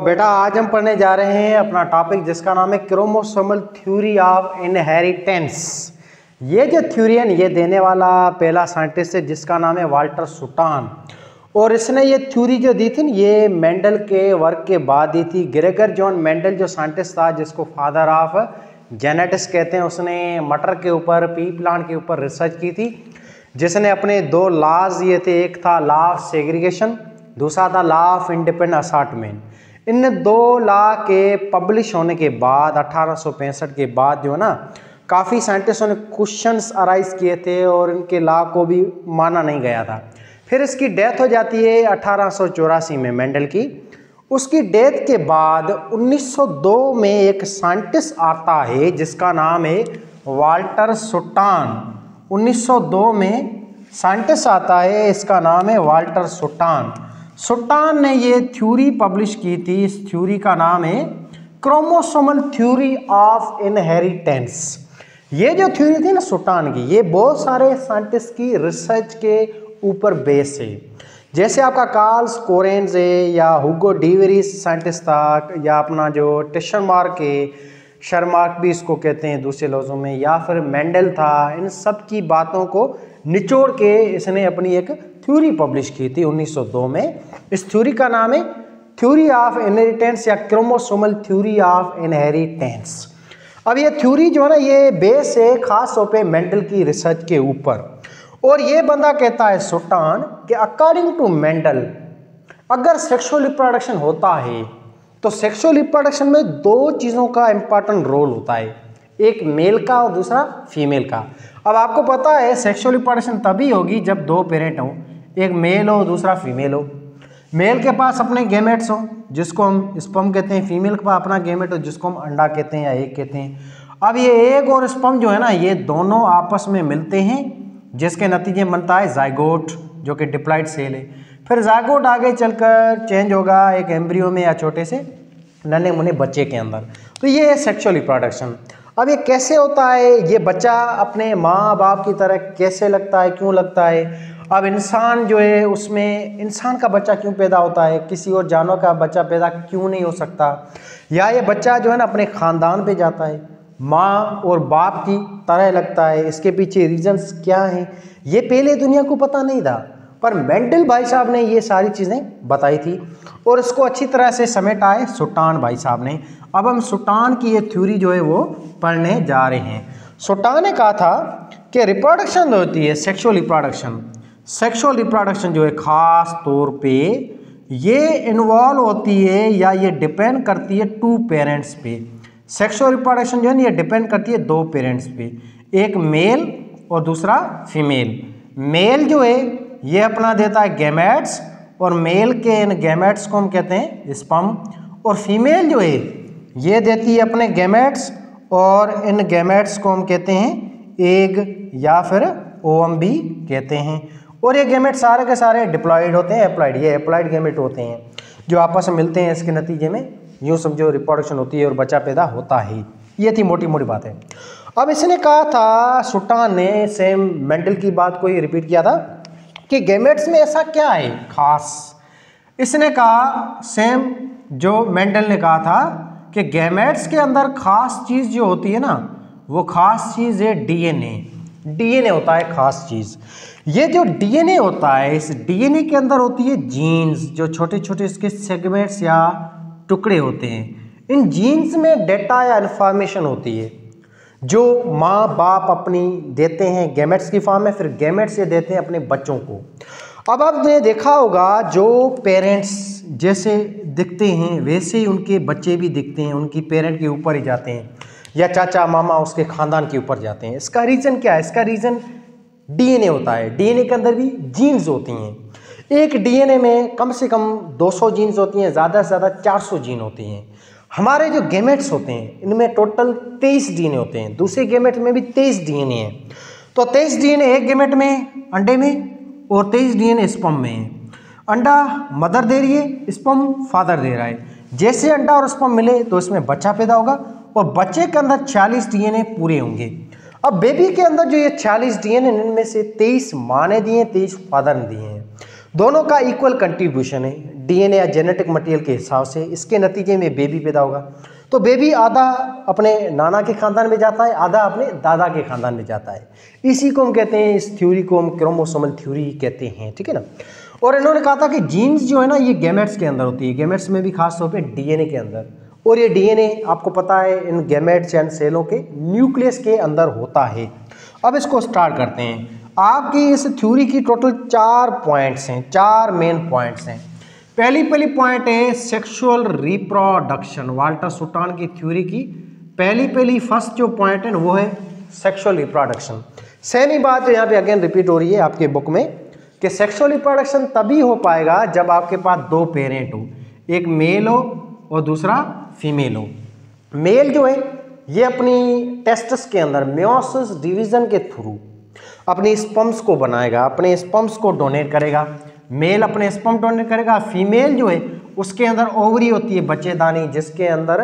बेटा आज हम पढ़ने जा रहे हैं अपना टॉपिक जिसका नाम है क्रोमोसोमल थ्योरी ऑफ इनहेरिटेंस। ये जो थ्योरी है ये देने वाला पहला साइंटिस्ट है जिसका नाम है वाल्टर सुटान। और इसने ये थ्योरी जो दी थी ये मेंडल के वर्क के बाद दी थी। ग्रेगर जॉन मेंडल जो साइंटिस्ट था जिसको फादर ऑफ जेनेटिक्स कहते हैं, उसने मटर के ऊपर पी प्लांट के ऊपर रिसर्च की थी, जिसने अपने दो लॉज ये थे, एक था लॉ ऑफ सेग्रीगेशन, दूसरा था लॉ ऑफ इंडिपेंडेंट असॉर्टमेंट। इन दो लॉ के पब्लिश होने के बाद 1865 के बाद जो है ना काफ़ी साइंटिस्टों ने क्वेश्चंस अराइज किए थे और इनके लॉ को भी माना नहीं गया था। फिर इसकी डेथ हो जाती है 1884 में मेंडल की। उसकी डेथ के बाद 1902 में एक साइंटिस्ट आता है जिसका नाम है वाल्टर सुटान। 1902 में साइंटिस्ट आता है, इसका नाम है वाल्टर सुटान। सुटान ने ये थ्योरी पब्लिश की थी। इस थ्योरी का नाम है क्रोमोसोमल थ्योरी ऑफ इनहेरिटेंस। ये जो थ्योरी थी ना सुटान की, ये बहुत सारे साइंटिस्ट की रिसर्च के ऊपर बेस है। जैसे आपका कार्ल्स कोरेंज है या हुगो डीवेरिस साइंटिस्ट था, या अपना जो टिशरमार्क है, शर्मार्क भी इसको कहते हैं दूसरे लफ्ज़ों में, या फिर मेंडल था। इन सब की बातों को निचोड़ के इसने अपनी एक थ्योरी पब्लिश की थी 1902 में। इस थ्योरी का नाम है थ्योरी ऑफ इनहेरिटेंस या क्रोमोसोमल थ्योरी ऑफ इनहेरिटेंस। अब ये थ्योरी जो है ना ये बेस है खास तौर पे मेंडल की रिसर्च के ऊपर। और ये बंदा कहता है सुटान कि अकॉर्डिंग टू मेंडल अगर सेक्सुअल रिप्रोडक्शन होता है तो सेक्सुअल रिप्रोडक्शन में दो चीज़ों का इंपॉर्टेंट रोल होता है, एक मेल का और दूसरा फीमेल का। अब आपको पता है सेक्सुअल रिप्रोडक्शन तभी होगी जब दो पेरेंट हों, एक मेल हो दूसरा फीमेल हो। मेल के पास अपने गैमेट्स हों जिसको हम स्पर्म कहते हैं, फीमेल के पास अपना गैमेट हो जिसको हम अंडा कहते हैं या एग कहते हैं। अब ये एग और स्पर्म जो है ना ये दोनों आपस में मिलते हैं जिसके नतीजे में बनता है जाइगोट जो कि डिप्लॉइड सेल है। फिर जाइगोट आगे चलकर चेंज होगा एक एम्ब्रियो में या छोटे से नन्हे मुन्ने बच्चे के अंदर। तो ये है सेक्सुअल रिप्रोडक्शन। अब ये कैसे होता है, ये बच्चा अपने माँ बाप की तरह कैसे लगता है, क्यों लगता है। अब इंसान जो है उसमें इंसान का बच्चा क्यों पैदा होता है, किसी और जानवर का बच्चा पैदा क्यों नहीं हो सकता, या ये बच्चा जो है ना अपने ख़ानदान पे जाता है माँ और बाप की तरह लगता है, इसके पीछे रीजंस क्या हैं, ये पहले दुनिया को पता नहीं था। पर मेंडल भाई साहब ने ये सारी चीज़ें बताई थी और इसको अच्छी तरह से समेटा है सुटान भाई साहब ने। अब हम सुटान की ये थ्योरी जो है वो पढ़ने जा रहे हैं। सुटान ने कहा था कि रिप्रोडक्शन होती है सेक्सुअल रिप्रोडक्शन जो है ख़ास तौर पे ये इन्वॉल्व होती है या ये डिपेंड करती है टू पेरेंट्स पे। सेक्सुअल रिप्रोडक्शन जो है ना ये डिपेंड करती है दो पेरेंट्स पे, एक मेल और दूसरा फीमेल। मेल जो है ये अपना देता है गैमेट्स और मेल के इन गैमेट्स को हम कहते हैं स्पर्म, और फीमेल जो है ये देती है अपने गैमेट्स और इन गैमेट्स को हम कहते हैं एग या फिर ओवम भी कहते हैं। और ये गैमेट सारे के सारे डिप्लॉयड होते हैं, एप्लाइड, ये एप्लाइड गैमेट होते हैं जो आपस में मिलते हैं, इसके नतीजे में यूँ समझो रिप्रोडक्शन होती है और बच्चा पैदा होता है। ये थी मोटी मोटी बात है। अब इसने कहा था सुटान ने सेम मेंडल की बात को ही रिपीट किया था कि गैमेट्स में ऐसा क्या है खास। इसने कहा सेम जो मेंडल ने कहा था कि गैमेट्स के अंदर खास चीज़ जो होती है ना वो खास चीज़ है डीएनए होता है खास चीज़। ये जो डीएनए होता है इस डीएनए के अंदर होती है जीन्स, जो छोटे छोटे इसके सेगमेंट्स या टुकड़े होते हैं। इन जीन्स में डेटा या इन्फॉर्मेशन होती है जो माँ बाप अपनी देते हैं गैमेट्स की फॉर्म में, फिर गैमेट्स ये देते हैं अपने बच्चों को। अब आपने देखा होगा जो पेरेंट्स जैसे दिखते हैं वैसे ही उनके बच्चे भी दिखते हैं, उनकी पेरेंट के ऊपर ही जाते हैं या चाचा मामा उसके ख़ानदान के ऊपर जाते हैं। इसका रीज़न क्या है, इसका रीज़न डीएनए होता है। डीएनए के अंदर भी जीन्स होती हैं। एक डीएनए में कम से कम 200 जीन्स होती हैं, ज़्यादा से ज़्यादा 400 जीन होती हैं। हमारे जो गैमेट्स होते हैं इनमें टोटल 23 डीएनए होते हैं, दूसरे गैमेट में भी 23 डीएनए हैं। तो 23 डीएनए एक गैमेट में अंडे में और 23 डीएनए स्पर्म में है। अंडा मदर दे रही है, स्पर्म फादर दे रहा है। जैसे अंडा और स्पर्म मिले तो इसमें बच्चा पैदा होगा और बच्चे के अंदर 40 डीएनए पूरे होंगे। अब बेबी के अंदर जो ये 40 डीएनए इनमें से 23 माँ ने दिए, 23 फादर ने दिए हैं। दोनों का इक्वल कंट्रीब्यूशन है। डीएनए या जेनेटिक मटेरियल के हिसाब से। इसके नतीजे में बेबी पैदा होगा। तो बेबी आधा अपने नाना के खानदान में जाता है, आधा अपने दादा के खानदान में जाता है। इसी को हम कहते हैं, इस थ्योरी को हम क्रोमोसोमल थ्योरी कहते हैं, ठीक है ना। और इन्होंने कहा था कि जीन्स जो है ना ये गैमेट्स के अंदर होती है, गैमेट्स में भी खास तौर पे डीएनए के अंदर। और ये डीएनए आपको पता है इन गैमेट्स एंड सेलों के न्यूक्लियस के अंदर होता है। अब इसको स्टार्ट करते हैं। आपकी इस थ्योरी की टोटल 4 पॉइंट्स हैं, 4 मेन पॉइंट्स हैं। पहली पॉइंट है सेक्सुअल रिप्रोडक्शन। वाल्टर सुटान की थ्योरी की पहली फर्स्ट जो पॉइंट है वो है सेक्सुअल रिप्रोडक्शन। सेम ही बात जो यहाँ पे अगेन रिपीट हो रही है आपके बुक में कि सेक्सुअल रिप्रोडक्शन तभी हो पाएगा जब आपके पास 2 पेरेंट हो, एक मेल हो और दूसरा फीमेल हो। मेल जो है ये अपनी टेस्टिस के अंदर मेयोसिस डिवीजन के थ्रू अपनी स्पर्म्स को बनाएगा, अपने स्पर्म्स को डोनेट करेगा। मेल अपने स्पर्म डोनेट करेगा। फीमेल जो है उसके अंदर ओवरी होती है, बच्चेदानी, जिसके अंदर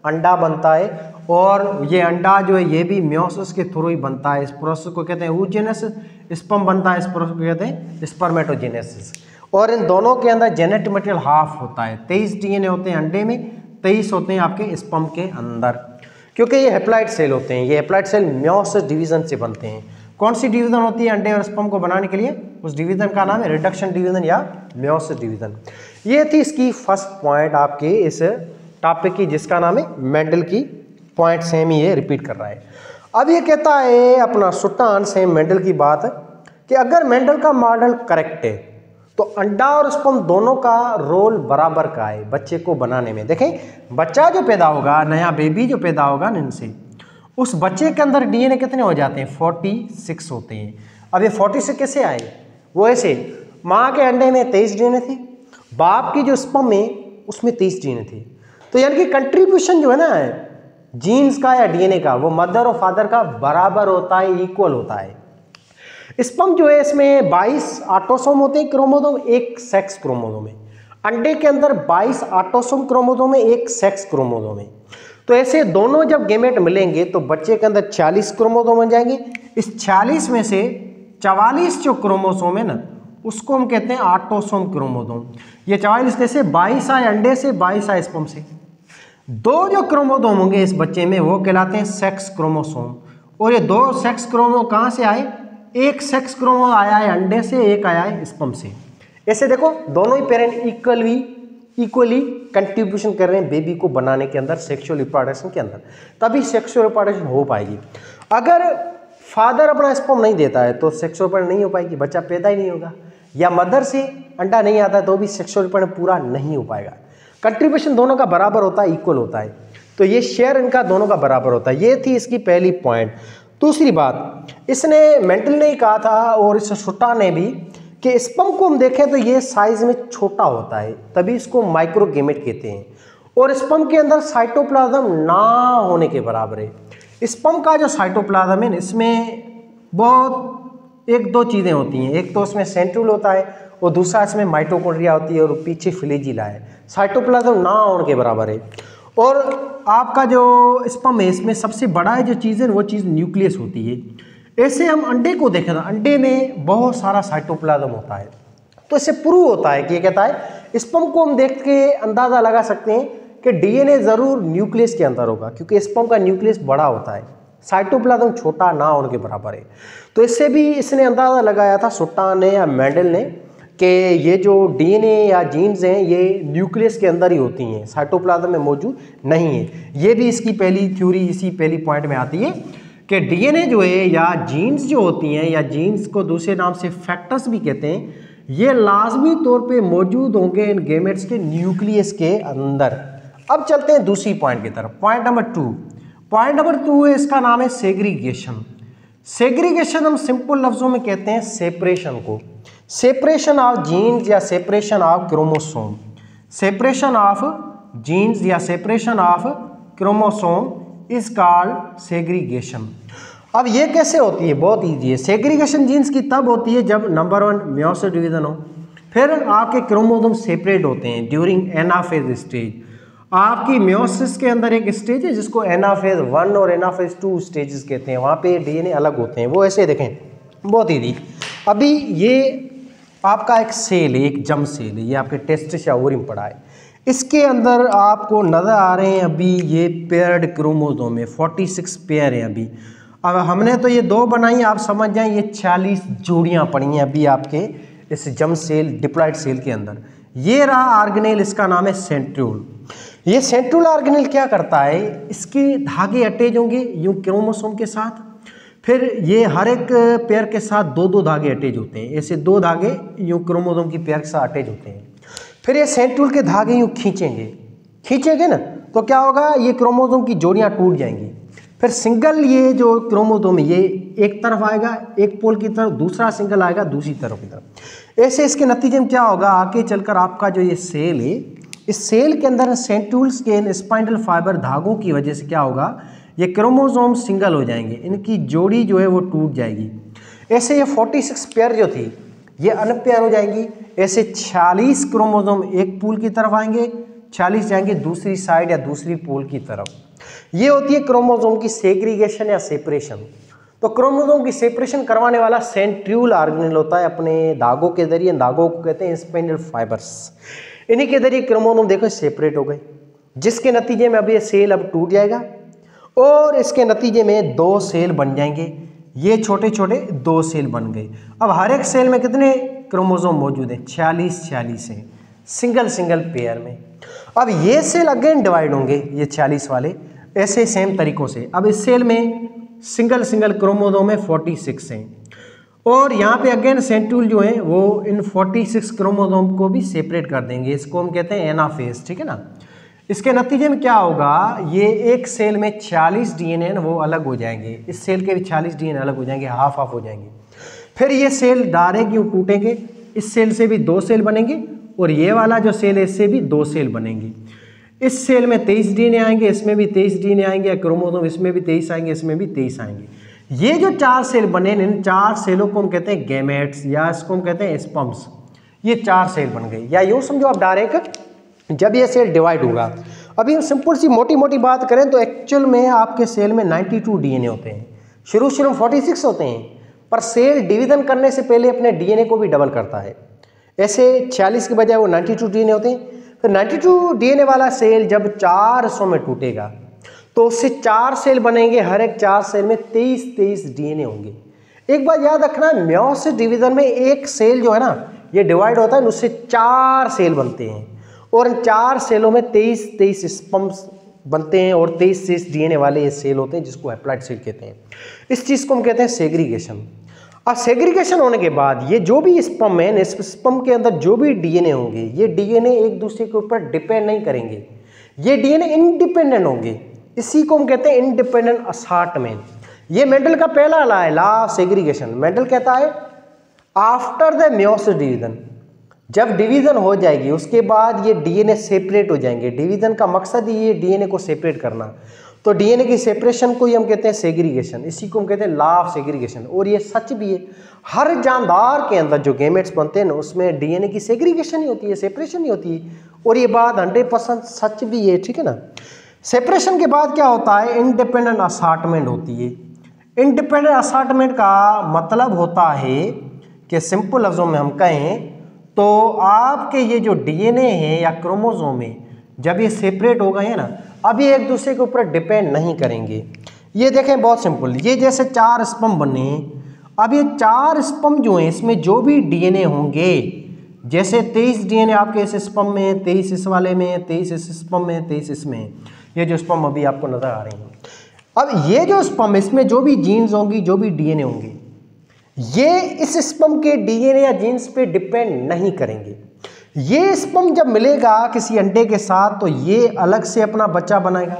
अंडा बनता है। और ये अंडा जो है ये भी मेयोसिस के थ्रू ही बनता है। इस प्रोसेस को कहते हैं oogenesis। स्पर्म बनता है, इस प्रोसेस को कहते हैं स्पर्मेटोजेनेसिस। और इन दोनों के अंदर जेनेटिक मटेरियल हाफ होता है। 23 डीएनए होते हैं अंडे में, 23 होते हैं आपके स्पर्म के अंदर, क्योंकि ये हैप्लॉइड सेल होते हैं। ये हैप्लॉइड सेल मेयोसिस डिवीजन से बनते हैं। कौन सी डिवीजन होती है अंडे और स्पर्म को बनाने के लिए? उस डिवीजन का नाम है रिडक्शन डिवीजन या मेयोसिस डिवीजन। ये थी इसकी फर्स्ट पॉइंट आपके इस टॉपिक की, जिसका नाम है मेंडल की पॉइंट। सेम ही ये रिपीट कर रहा है। अब ये कहता है अपना सुटान सेम मेंडल की बात कि अगर मेंडल का मॉडल करेक्ट है तो अंडा और स्पर्म दोनों का रोल बराबर का है बच्चे को बनाने में। देखें, बच्चा जो पैदा होगा, नया बेबी जो पैदा होगा ना, इनसे उस बच्चे के अंदर डीएनए कितने हो जाते हैं? 46 होते हैं। अब ये 46 कैसे आए? वो ऐसे, माँ के अंडे में 23 डीएनए थे, बाप की जो स्पर्म में उसमें 23 डीएनए थे। तो यानी कि कंट्रीब्यूशन जो है ना जीन्स का या डीएनए का, वो मदर और फादर का बराबर होता है, इक्वल होता है। स्पर्म जो है इसमें 22 ऑटोसोम होते हैं क्रोमोसोम, एक सेक्स क्रोमोसोम है। अंडे के अंदर 22 ऑटोसोम क्रोमोसोम है, एक सेक्स क्रोमोसोम है। तो ऐसे दोनों जब गेमेट मिलेंगे तो बच्चे के अंदर 40 क्रोमोसोम बन जाएंगे। इस 40 में से 44 जो क्रोमोसोम है ना, उसको हम कहते हैं ऑटोसोम क्रोमोसोम। ये 44 कैसे? 22 आए अंडे से, 22 आए स्पर्म से। 2 जो क्रोमोसोम होंगे इस बच्चे में वो कहलाते हैं सेक्स क्रोमोसोम। और ये 2 सेक्स क्रोमोसोम कहाँ से आए? एक सेक्स क्रोमोसोम आया है अंडे से, एक आया है स्पर्म से। ऐसे देखो, दोनों ही पेरेंट इक्वली कंट्रीब्यूशन कर रहे हैं बेबी को बनाने के अंदर, सेक्सुअल रिप्रोडक्शन के अंदर, तभी सेक्सुअल रिप्रोडक्शन हो पाएगी। अगर फादर अपना स्पर्म नहीं देता है तो सेक्सुअल रिप्रोडक्शन नहीं हो पाएगी, बच्चा पैदा ही नहीं होगा। या मदर से अंडा नहीं आता तो भी सेक्सुअल रिप्रोडक्शन पूरा नहीं हो पाएगा। कंट्रीब्यूशन दोनों का बराबर होता है, इक्वल होता है। तो ये शेयर इनका दोनों का बराबर होता है। ये थी इसकी पहली पॉइंट। दूसरी बात, इसने मेंटल ने ही कहा था और इस सुटा ने भी कि स्पर्म को हम देखें तो ये साइज में छोटा होता है, तभी इसको माइक्रोगेमेट कहते हैं। और स्पर्म के अंदर साइटोप्लाज्म ना होने के बराबर है। स्पर्म का जो साइटोप्लाज्म है इसमें बहुत 1-2 चीज़ें होती हैं। एक तो इसमें सेंट्रियोल होता है और दूसरा इसमें माइटोकॉन्ड्रिया होती है और पीछे फ्लैजिला है। साइटोप्लाज्म ना होने के बराबर है। और आपका जो स्पर्म है इसमें सबसे बड़ा जो चीज़ है वो चीज़ न्यूक्लियस होती है। ऐसे हम अंडे को देखें तो अंडे में बहुत सारा साइटोप्लाज्म होता है। तो इससे प्रूव होता है कि ये कहता है स्पर्म को हम देख के अंदाज़ा लगा सकते हैं कि डीएनए ज़रूर न्यूक्लियस के अंदर होगा, क्योंकि स्पर्म का न्यूक्लियस बड़ा होता है, साइटोप्लाज्म छोटा ना होने के बराबर है। तो इससे भी इसने अंदाज़ा लगाया था सुटान ने या मेंडल ने कि ये जो डीएनए या जीन्स हैं ये न्यूक्लियस के अंदर ही होती हैं, साइटोप्लाज्म में मौजूद नहीं है। ये भी इसकी पहली थ्योरी इसी पहली पॉइंट में आती है कि डीएनए जो है या जीन्स जो होती हैं, या जीन्स को दूसरे नाम से फैक्टर्स भी कहते हैं, ये लाजमी तौर पे मौजूद होंगे इन गेमेट्स के न्यूक्लियस के अंदर। अब चलते हैं दूसरी पॉइंट की तरफ। पॉइंट नंबर 2 है, इसका नाम है सेग्रीगेशन। सेग्रीगेशन हम सिंपल लफ्जों में कहते हैं सेपरेशन को। सेपरेशन ऑफ जीन्स या separation of chromosome, separation of genes या separation of chromosome is called segregation. अब ये कैसे होती है? बहुत ईजी है। सेग्रीगेशन जीन्स की तब होती है जब नंबर 1 मेयोसिस डिवीजन हो, फिर आपके क्रोमोसोम सेपरेट होते हैं ड्यूरिंग एनाफेज स्टेज। आपकी मेयोसिस के अंदर एक स्टेज है जिसको एनाफेज 1 और एनाफेज 2 स्टेजेस कहते हैं। वहाँ पे डीएनए अलग होते हैं। वो ऐसे देखें, बहुत ईजी। अभी ये आपका एक सेल है, एक जम सेल है, ये आपके टेस्टिस या ओवरी में पड़ा है। इसके अंदर आपको नज़र आ रहे हैं अभी ये पेयर्ड क्रोमोसोम है, 46 पेयर है अभी। अब हमने तो ये 2 बनाई, आप समझ जाएं ये 40 जोड़ियाँ पड़ी हैं अभी आपके इस जम सेल डिप्लॉइड सेल के अंदर। ये रहा ऑर्गेनेल, इसका नाम है सेंट्रियोल। ये सेंट्रियोल ऑर्गेनेल क्या करता है, इसके धागे अटैच होंगे यूँ क्रोमोसोम के साथ, फिर ये हर एक पेयर के साथ 2-2 धागे अटैच होते हैं, ऐसे 2 धागे यूँ क्रोमोसोम की पेयर के साथ अटैच होते हैं। फिर ये सेंट्रियोल के धागे यूँ खींचेंगे ना, तो क्या होगा, ये क्रोमोसोम की जोड़ियाँ टूट जाएंगी। फिर सिंगल ये जो क्रोमोसोम है ये एक तरफ आएगा, एक पोल की तरफ, दूसरा सिंगल आएगा दूसरी तरफ की तरफ। ऐसे इसके नतीजे में क्या होगा, आगे चलकर आपका जो ये सेल है, इस सेल के अंदर सेंट्रियोल्स के स्पाइंडल फाइबर धागों की वजह से क्या होगा, ये क्रोमोसोम सिंगल हो जाएंगे, इनकी जोड़ी जो है वो टूट जाएगी। ऐसे ये 46 पेयर जो थी ये अनपेयर हो जाएंगी। ऐसे 46 क्रोमोसोम एक पोल की तरफ आएंगे, 40 जाएंगे दूसरी साइड या दूसरी पोल की तरफ। ये होती है क्रोमोसोम की सेग्रीगेशन या सेपरेशन। तो क्रोमोसोम की सेपरेशन करवाने वाला सेंट्रियोल ऑर्गेनेल होता है अपने धागों के जरिए। धागों को कहते हैं स्पाइंडल फाइबर्स। इन्हीं के जरिए क्रोमोसोम देखो सेपरेट हो गए, जिसके नतीजे में अब ये सेल अब टूट जाएगा और इसके नतीजे में 2 सेल बन जाएंगे। ये छोटे छोटे 2 सेल बन गए। अब हर एक सेल में कितने क्रोमोसोम मौजूद हैं, 46 हैं, सिंगल पेयर में। अब ये सेल अगेन डिवाइड होंगे, ये 46 वाले ऐसे सेम तरीक़ों से। अब इस सेल में सिंगल क्रोमोसोम में 46 हैं और यहाँ पे अगेन सेंट्रियोल जो है वो इन 46 क्रोमोसोम को भी सेपरेट कर देंगे। इसको हम कहते हैं एनाफेज, ठीक है ना। इसके नतीजे में क्या होगा, ये एक सेल में 40 डीएनए वो अलग हो जाएंगे, इस सेल के भी 40 डीएनए अलग हो जाएंगे, हाफ हो जाएंगे। फिर ये सेल डायरेक्ट यूँ टूटेंगे, इस सेल से भी 2 सेल बनेंगे और ये वाला जो सेल है इससे भी 2 सेल बनेंगे। इस सेल में 23 डीएनए आएंगे, इसमें भी 23 डीएनए आएंगे, क्रोमोसोम इसमें भी 23 आएंगे, इसमें भी 23 आएंगे। ये जो 4 सेल बने, इन 4 सेलों को हम कहते हैं गैमेट्स या इसको हम कहते हैं स्पर्म्स। ये 4 सेल बन गए, या यूँ समझो आप डायरेक्ट जब ये सेल डिवाइड होगा। अभी हम सिंपल सी मोटी बात करें तो एक्चुअल में आपके सेल में 92 डीएनए होते हैं। शुरू में 46 होते हैं, पर सेल डिवीजन करने से पहले अपने डीएनए को भी डबल करता है। ऐसे 46 के बजाय वो 92 डीएनए होते हैं। फिर 92 डीएनए वाला सेल जब 4 हिस्सों में टूटेगा तो उससे 4 सेल बनेंगे, हर एक 4 सेल में 23 डीएनए होंगे। एक बात याद रखना, मेयोसिस डिवीजन में एक सेल जो है ना ये डिवाइड होता है, उससे 4 सेल बनते हैं और इन 4 सेलों में 23 स्पर्म्स बनते हैं और 23 डीएनए वाले ये सेल होते हैं, जिसको हैप्लॉइड सेल कहते हैं। इस चीज़ को हम कहते हैं सेग्रीगेशन। अब सेग्रीगेशन होने के बाद ये जो भी स्पर्म है, इस स्पर्म के अंदर जो भी डीएनए होंगे, ये डीएनए एक दूसरे के ऊपर डिपेंड नहीं करेंगे, ये डीएनए इंडिपेंडेंट होंगे। इसी को हम कहते हैं इंडिपेंडेंट असार्टमेंट। ये मेंडल का पहला लॉ है, लॉ ऑफ सेग्रीगेशन। मेंडल कहता है आफ्टर द मेयोसिस डिवीजन, जब डिवीजन हो जाएगी उसके बाद ये डीएनए सेपरेट हो जाएंगे। डिवीजन का मकसद ही ये डीएनए को सेपरेट करना। तो डीएनए की सेपरेशन को ही हम कहते हैं सेग्रीगेशन। इसी को हम कहते हैं लॉ ऑफ सेग्रीगेशन। और ये सच भी है, हर जानदार के अंदर जो गैमेट्स बनते हैं ना उसमें डीएनए की सेग्रीगेशन ही होती है, सेपरेशन ही होती है। और ये बात 100% सच भी है, ठीक है ना। सेपरेशन के बाद क्या होता है, इंडिपेंडेंट असार्टमेंट होती है। इंडिपेंडेंट असार्टमेंट का मतलब होता है कि सिंपल लफ्ज़ों में हम कहें तो आपके ये जो डीएनए है या क्रोमोसोम है, जब ये सेपरेट हो गए हैं ना, अब ये एक दूसरे के ऊपर डिपेंड नहीं करेंगे। ये देखें बहुत सिंपल, ये जैसे 4 स्पर्म बने, अब ये 4 स्पर्म जो हैं इसमें जो भी डीएनए होंगे, जैसे 23 डीएनए आपके इस स्पर्म में है, 23 इस वाले में है, 23 इस स्पर्म में है, 23 इसमें है। ये जो स्पर्म अभी आपको नजर आ रहे हैं, अब ये जो स्पर्म इसमें जो भी जीन्स होंगी, जो भी डीएनए होंगे, ये इस स्पर्म के डीएनए या जीन्स पे डिपेंड नहीं करेंगे। ये स्पर्म जब मिलेगा किसी अंडे के साथ तो ये अलग से अपना बच्चा बनाएगा,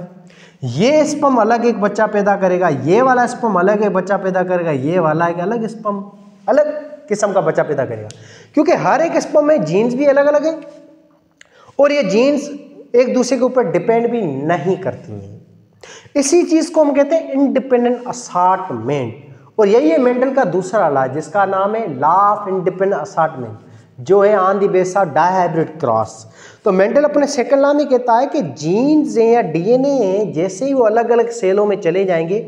ये स्पर्म अलग एक बच्चा पैदा करेगा, ये वाला स्पर्म अलग एक बच्चा पैदा करेगा, ये वाला एक अलग स्पर्म अलग किस्म का बच्चा पैदा करेगा, क्योंकि हर एक स्पर्म में जीन्स भी अलग अलग हैं और ये जीन्स एक दूसरे के ऊपर डिपेंड भी नहीं करती हैं। इसी चीज़ को हम कहते हैं इंडिपेंडेंट असार्टमेंट। और यही है मेंडल का दूसरा लॉ, जिसका नाम है लॉ ऑफ इंडिपेंडेंट असार्टमेंट, जो है on the base of dihybrid cross. तो मेंडल अपने सेकंड लॉ में कहता है कि जीन्स हैं या डीएनए हैं, जैसे ही वो अलग अलग सेलों में चले जाएंगे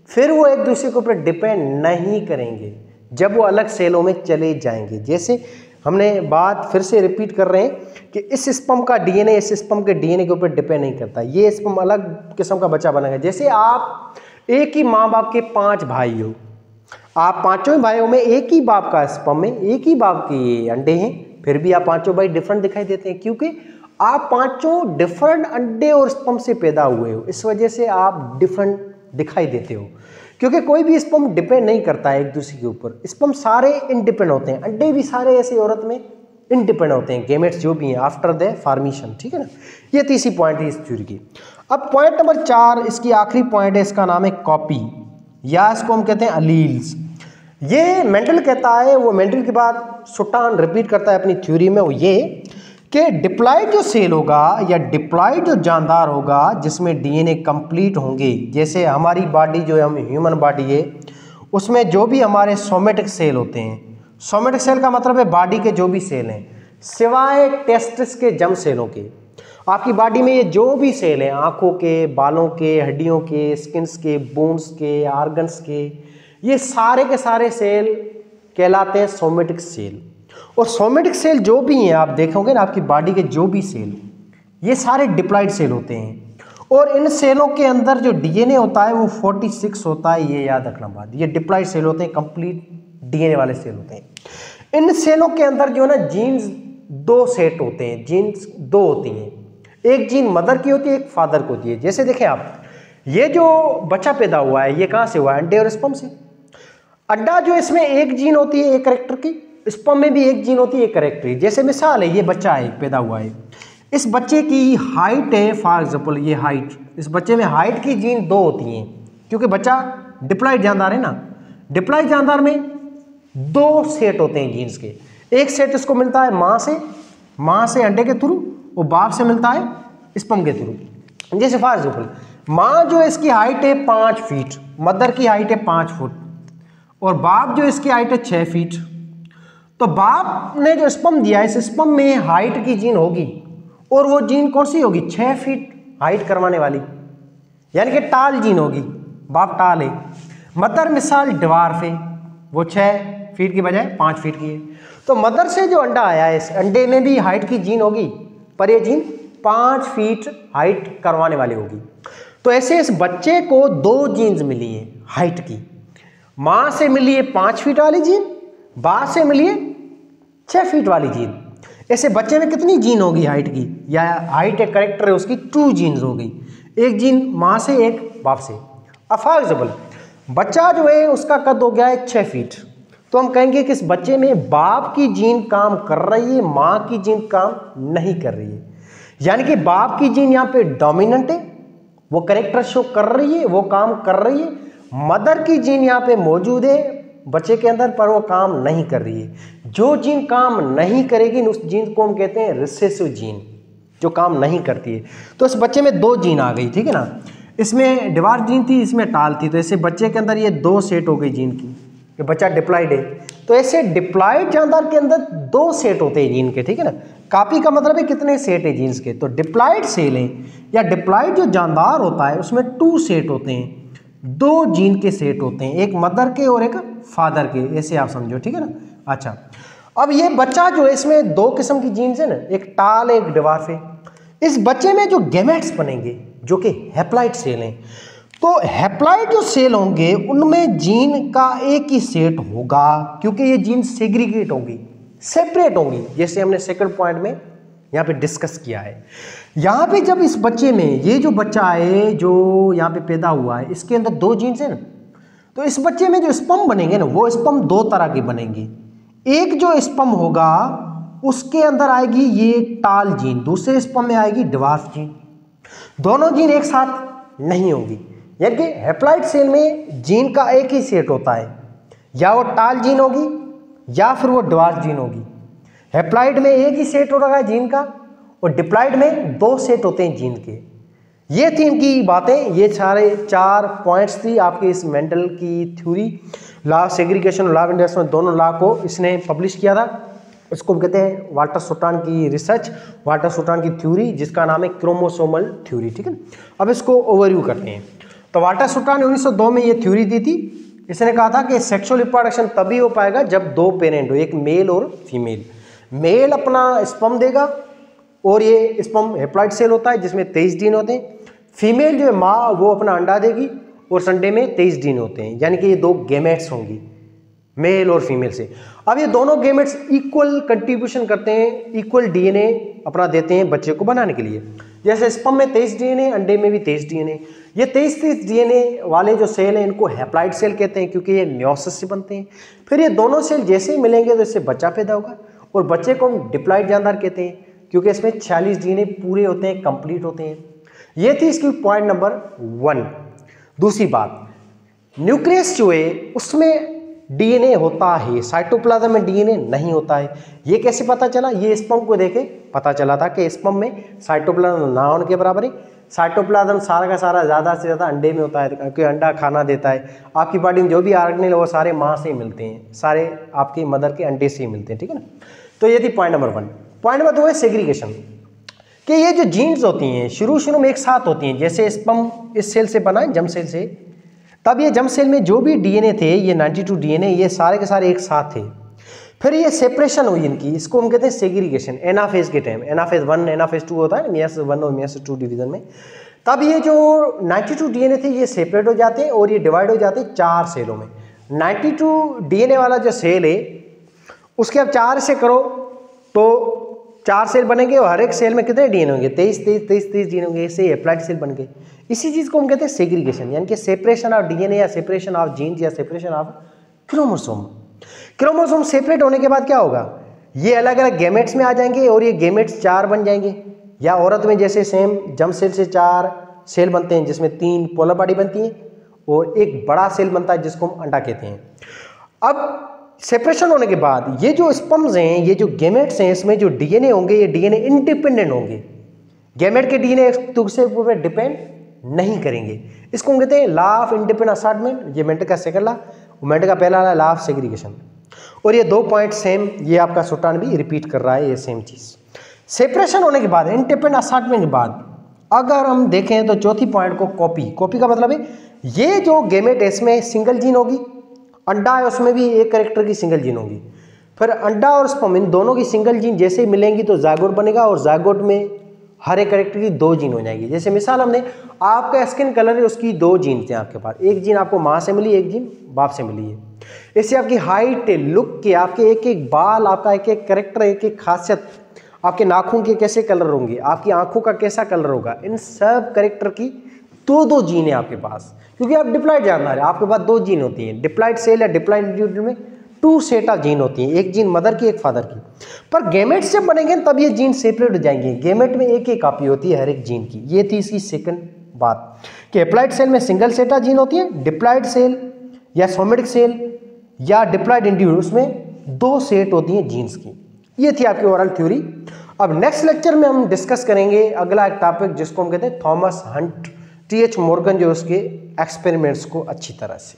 फिर वो एक दूसरे के ऊपर डिपेंड नहीं करेंगे जब वो अलग सेलों में चले जाएंगे। जैसे हमने बात फिर से रिपीट कर रहे हैं कि इस स्पर्म का डीएनए इस स्पर्म के डीएनए के ऊपर डिपेंड नहीं करता, ये स्पर्म अलग किस्म का बच्चा बनेगा। जैसे आप एक ही माँ बाप के 5 भाई हो, आप पांचों भाइयों में एक ही बाप का स्पर्म में एक ही बाप के अंडे हैं, फिर भी आप पांचों भाई डिफरेंट दिखाई देते हैं, क्योंकि आप पांचों डिफरेंट अंडे और स्पर्म से पैदा हुए हो, इस वजह से आप डिफरेंट दिखाई देते हो। क्योंकि कोई भी स्पर्म डिपेंड नहीं करता है एक दूसरे के ऊपर, स्पर्म सारे इंडिपेंडेंट होते हैं, अंडे भी सारे ऐसे औरत में इंडिपेंडेंट होते हैं, गेमेट्स जो भी हैं आफ्टर द फॉर्मेशन, ठीक है ना। ये तीसरी पॉइंट है इस थ्योरी की। अब पॉइंट नंबर 4, इसकी आखिरी पॉइंट है, इसका नाम है कॉपी, या इसको हम कहते हैं अलील्स। ये मेंडल कहता है, वो मेंडल के बाद सुटान रिपीट करता है अपनी थ्योरी में, वो ये कि डिप्लॉयड जो सेल होगा या डिप्लॉयड जो जानदार होगा जिसमें डीएनए कंप्लीट होंगे, जैसे हमारी बॉडी जो है, हम ह्यूमन बॉडी है, उसमें जो भी हमारे सोमेटिक सेल होते हैं, सोमेटिक सेल का मतलब है बॉडी के जो भी सेल हैं सिवाय टेस्टिस के जर्म सेलों के, आपकी बॉडी में ये जो भी सेल हैं, आँखों के, बालों के, हड्डियों के, स्किन्स के, बोन्स के, ऑर्गन्स के, ये सारे के सारे सेल कहलाते हैं सोमेटिक सेल। और सोमेटिक सेल जो भी हैं आप देखोगे ना, आपकी बॉडी के जो भी सेल, ये सारे डिप्लॉयड सेल होते हैं। और इन सेलों के अंदर जो डीएनए होता है वो 46 होता है, ये याद रखना बात। ये डिप्लॉयड सेल होते हैं, कंप्लीट डीएनए वाले सेल होते हैं। इन सेलों के अंदर जो है ना जीन्स 2 सेट होते हैं, जीन्स 2 होती हैं, एक जीन मदर की होती है, एक फादर को होती है। जैसे देखें आप, ये जो बच्चा पैदा हुआ है ये कहाँ से हुआ है? अंडे और स्पर्म से। अंडा जो इसमें एक जीन होती है एक कैरेक्टर की, स्पर्म में भी एक जीन होती है एक कैरेक्टर की। जैसे मिसाल है, ये बच्चा है पैदा हुआ है, इस बच्चे की हाइट है, फॉर एग्जाम्पल ये हाइट, इस बच्चे में हाइट की जीन 2 होती हैं, क्योंकि बच्चा डिप्लॉयड जानदार है ना। डिप्लॉयड जानदार में 2 सेट होते हैं जीन्स के, एक सेट इसको मिलता है माँ से अंडे के थ्रू, और बाप से मिलता है स्पर्म के थ्रू। जैसे फॉर एग्जाम्पल माँ जो इसकी हाइट है 5 फीट, मदर की हाइट है 5 फुट, और बाप जो इसकी हाइट है 6 फीट। तो बाप ने जो स्पर्म दिया है, इस स्पर्म में हाइट की जीन होगी, और वो जीन कौन सी होगी? 6 फीट हाइट करवाने वाली, यानी कि टाल जीन होगी। बाप टाल है, मदर मिसाल डिवार्फ है, वो 6 फीट की बजाय 5 फीट की है। तो मदर से जो अंडा आया है, इस अंडे में भी हाइट की जीन होगी, पर ये जीन 5 फीट हाइट करवाने वाली होगी। तो ऐसे इस बच्चे को 2 जीन्स मिली है हाइट की, माँ से मिली है 5 फीट वाली जीन, बाप से मिली है 6 फीट वाली जीन। ऐसे बच्चे में कितनी जीन होगी हाइट की, या हाइट एक करेक्टर है उसकी 2 जीन्स हो गई, एक जीन माँ से एक बाप से। अब फॉर एग्जाम्पल बच्चा जो है उसका कद हो गया है 6 फीट, तो हम कहेंगे कि इस बच्चे में बाप की जीन काम कर रही है, माँ की जीन काम नहीं कर रही है। यानी कि बाप की जीन यहाँ पे डोमिनेंट है, वो करेक्टर शो कर रही है, वो काम कर रही है। मदर की जीन यहाँ पे मौजूद है बच्चे के अंदर, पर वो काम नहीं कर रही है। जो जीन काम नहीं करेगी उस जीन को हम कहते हैं रिसेसिव जीन, जो काम नहीं करती है। तो इस बच्चे में 2 जीन आ गई, ठीक है ना। इसमें डिवार्फ जीन थी, इसमें टाल थी, तो ऐसे बच्चे के अंदर ये 2 सेट हो गई जीन की, कि बच्चा डिप्लॉयड है। तो ऐसे डिप्लॉयड जानदार के अंदर 2 सेट होते हैं जीन के, ठीक है ना। कॉपी का मतलब है कितने सेट है जीन्स के। तो डिप्लॉयड सेल है या डिप्लॉयड जो जानदार होता है उसमें 2 सेट होते हैं, 2 जीन के सेट होते हैं, एक मदर के और एक फादर के, ऐसे आप समझो, ठीक है ना। अच्छा, अब ये बच्चा जो है इसमें 2 किस्म की जीन्स है ना, एक टाल एक डिवार्फ है। इस बच्चे में जो गैमेट्स बनेंगे जो कि हैप्लॉइड सेल हैं, तो हैप्लॉइड जो सेल होंगे उनमें जीन का एक ही सेट होगा, क्योंकि ये जीन सेग्रीगेट होंगी, सेपरेट होंगी, जैसे हमने सेकंड पॉइंट में यहाँ पे डिस्कस किया है। यहाँ पे जब इस बच्चे में ये जो बच्चा है जो यहाँ पे पैदा हुआ है, इसके अंदर 2 जीन्स हैं ना, तो इस बच्चे में जो स्पर्म बनेंगे ना, वो स्पर्म 2 तरह के बनेंगे। एक जो स्पर्म होगा उसके अंदर आएगी ये टाल जीन, दूसरे स्पर्म में आएगी डिवार्फ जीन। दोनों जीन एक साथ नहीं होंगी, यानी कि हैप्लॉइड सेल में जीन का एक ही सेट होता है, या वो टाल जीन होगी या फिर वो डिवार्फ जीन होगी। हैप्लॉइड में एक ही सेट हो रहा है जीन का, और डिप्लॉयड में 2 सेट होते हैं जीन के। ये थी इनकी बातें, ये सारे 4 पॉइंट्स थी आपकी इस मेंडल की theory. Law of segregation, law of industry, दोनों लॉ को इसने पब्लिश किया था। इसको हम कहते हैं वाल्टर सुटान की रिसर्च, वाल्टर सुटान की थ्योरी, जिसका नाम है क्रोमोसोमल थ्योरी, ठीक है। अब इसको ओवरव्यू करते हैं। तो वाल्टर सुटान ने 1902 में ये थ्योरी दी थी। इसने कहा था कि सेक्सुअल रिप्रोडक्शन तभी हो पाएगा जब 2 पेरेंट हो, एक मेल और फीमेल। मेल अपना स्पर्म देगा और ये स्पर्म हैप्लॉइड सेल होता है जिसमें 23 जीन होते हैं। फीमेल जो है माँ वो अपना अंडा देगी और संडे में 23 जीन होते हैं, यानी कि ये दो गेमेट्स होंगी मेल और फीमेल से। अब ये दोनों गेमेट्स इक्वल कंट्रीब्यूशन करते हैं, इक्वल डीएनए अपना देते हैं बच्चे को बनाने के लिए। जैसे स्पर्म में 23 डीएनए, अंडे में भी 23 डीएनए। ये 23 डीएनए वाले जो सेल हैं इनको हैप्लॉइड सेल कहते हैं क्योंकि ये मियोसिस से बनते हैं। फिर ये दोनों सेल जैसे ही मिलेंगे तो इससे बच्चा पैदा होगा और बच्चे को हम डिप्लॉइड जानदार कहते हैं क्योंकि इसमें 46 डीएनए पूरे होते हैं, कंप्लीट होते हैं। ये थी इसकी पॉइंट नंबर 1। दूसरी बात, न्यूक्लियस जो है उसमें डीएनए होता है, साइटोप्लाज्म में डीएनए नहीं होता है। ये कैसे पता चला? ये स्पर्म को देखे पता चला था कि स्पर्म में साइटोप्लाज्म ना होने के बराबर है। साइटोप्लाज्म सारा का सारा ज़्यादा से ज़्यादा अंडे में होता है क्योंकि अंडा खाना देता है। आपकी बॉडी में जो भी ऑर्गेनेल वो सारे माँ से ही मिलते हैं, सारे आपकी मदर के अंडे से ही मिलते हैं, ठीक है ना। तो ये थी पॉइंट नंबर 1। पॉइंट नंबर 2 है सेग्रीगेशन, कि ये जो जीन्स होती हैं शुरू में एक साथ होती हैं। जैसे स्पर्म इस सेल से बना है, जर्म सेल से, तब ये जर्म सेल में जो भी डीएनए थे, ये 92 डीएनए, ये सारे के सारे एक साथ थे। फिर ये सेपरेशन हुई इनकी, इसको हम कहते हैं सेग्रीगेशन। एनाफेज के टाइम, एनाफेज 1 एनाफेज 2 होता है मियोसिस 1 और मियोसिस 2 डिवीजन में। तब ये जो 92 डीएनए थे ये सेपरेट हो जाते हैं और ये डिवाइड हो जाते हैं 4 सेलों में। 92 डीएनए वाला जो सेल है उसके अब 4 से करो तो 4 सेल बनेंगे और हर एक सेल में कितने डीएनए होंगे? 23 डीएनए होंगे। इससे हैप्लॉइड सेल बन गए। इसी चीज़ को हम कहते हैं सेग्रीगेशन, यानी कि सेपरेशन ऑफ डीएनए या सेपरेशन ऑफ जीन्स या separation of chromosome. Chromosome separate होने के बाद क्या होगा? ये अलग अलग गैमेट्स में आ जाएंगे और ये गैमेट्स 4 बन जाएंगे। या औरत में जैसे सेम जर्म सेल से 4 सेल बनते हैं जिसमें 3 पोलर बॉडी बनती हैं और एक बड़ा सेल बनता है जिसको हम अंडा कहते हैं। अब सेपरेशन होने के बाद ये जो स्पर्म्स हैं, ये जो गैमेट्स हैं, इसमें जो डीएनए होंगे ये डीएनए इंडिपेंडेंट होंगे। गैमेट के डीएनए एक दूसरे पर डिपेंड नहीं करेंगे। इसको हम कहते हैं लॉ ऑफ इंडिपेंडेंट असार्टमेंट। ये मेंडल का सेकंड लॉ, मेंडल का पहला लॉ ऑफ सेग्रीगेशन। और ये 2 पॉइंट सेम, ये आपका सुटान भी रिपीट कर रहा है, ये सेम चीज़। सेपरेशन होने के बाद, इंडिपेंडेंट असार्टमेंट के बाद अगर हम देखें तो चौथी पॉइंट को कॉपी का मतलब है ये जो गैमेट है इसमें सिंगल जीन होगी, अंडा है उसमें भी एक कैरेक्टर की सिंगल जीन होगी। फिर अंडा और स्पर्म इन दोनों की सिंगल जीन जैसे ही मिलेंगी तो जायगोट बनेगा और जायगोट में हर एक कैरेक्टर की 2 जीन हो जाएगी। जैसे मिसाल हमने, आपका स्किन कलर है उसकी 2 जीन थे आपके पास, एक जीन आपको माँ से मिली, एक जीन बाप से मिली है। इससे आपकी हाइट, लुक के, आपके एक एक बाल, आपका एक एक कैरेक्टर, एक एक खासियत, आपके नाखून के कैसे कलर होंगे, आपकी आंखों का कैसा कलर होगा, इन सब कैरेक्टर की 2 जीन है आपके पास। क्योंकि आप डिप्लॉइड जानदार है, आपके पास 2 जीन होती हैं। डिप्लॉइड सेल या डिप्लॉइड इंडिविजुअल में 2 सेट ऑफ जीन होती हैं, एक जीन मदर की, एक फादर की। पर गैमेट्स जब बनेंगे तब ये जीन सेपरेट हो जाएंगे। गैमेट में एक एक कॉपी होती है हर एक जीन की। ये थी इसकी सेकंड बात कि हैप्लॉइड सेल में सिंगल सेट ऑफ जीन होती है। डिप्लॉइड सेल या सोमेटिक सेल या डिप्लॉइड इंडिविजुअल उसमें 2 सेट होती हैं जीन्स की। ये थी आपकी ओवरऑल थ्योरी। अब नेक्स्ट लेक्चर में हम डिस्कस करेंगे अगला एक टॉपिक जिसको हम कहते हैं थॉमस हंट, टी.एच. मॉर्गन, जो उसके एक्सपेरिमेंट्स को अच्छी तरह से